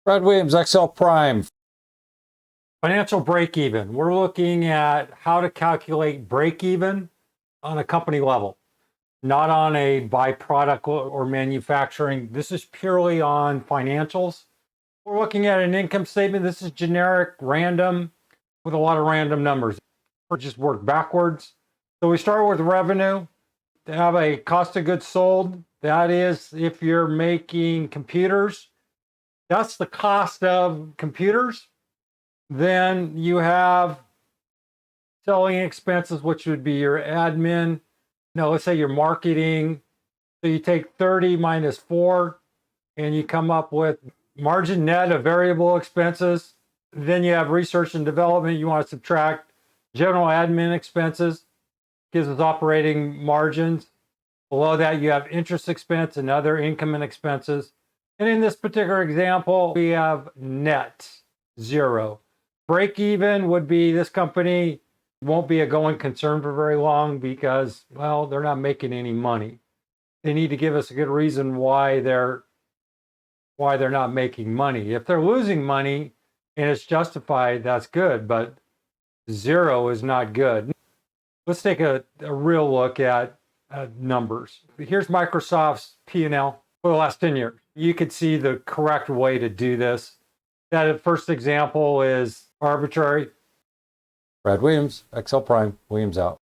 Brad Williams, XL Prime. Financial break-even. We're looking at how to calculate break-even on a company level, not on a byproduct or manufacturing. This is purely on financials. We're looking at an income statement. This is generic, random, with a lot of random numbers. We'll just work backwards. So we start with revenue. They have a cost of goods sold. That is, if you're making computers, that's the cost of computers. Then you have selling expenses, which would be your admin. Now, let's say your marketing. So you take 30 minus 4, and you come up with margin net of variable expenses. Then you have research and development. You want to subtract general admin expenses, gives us operating margins. Below that, you have interest expense and other income and expenses. And in this particular example, we have net, 0. Break even would be this company won't be a going concern for very long because, well, they're not making any money. They need to give us a good reason why they're not making money. If they're losing money and it's justified, that's good, but 0 is not good. Let's take a real look at numbers. Here's Microsoft's P&L for the last 10 years. You could see the correct way to do this. That first example is arbitrary. Brad Williams, XL Prime, Williams out.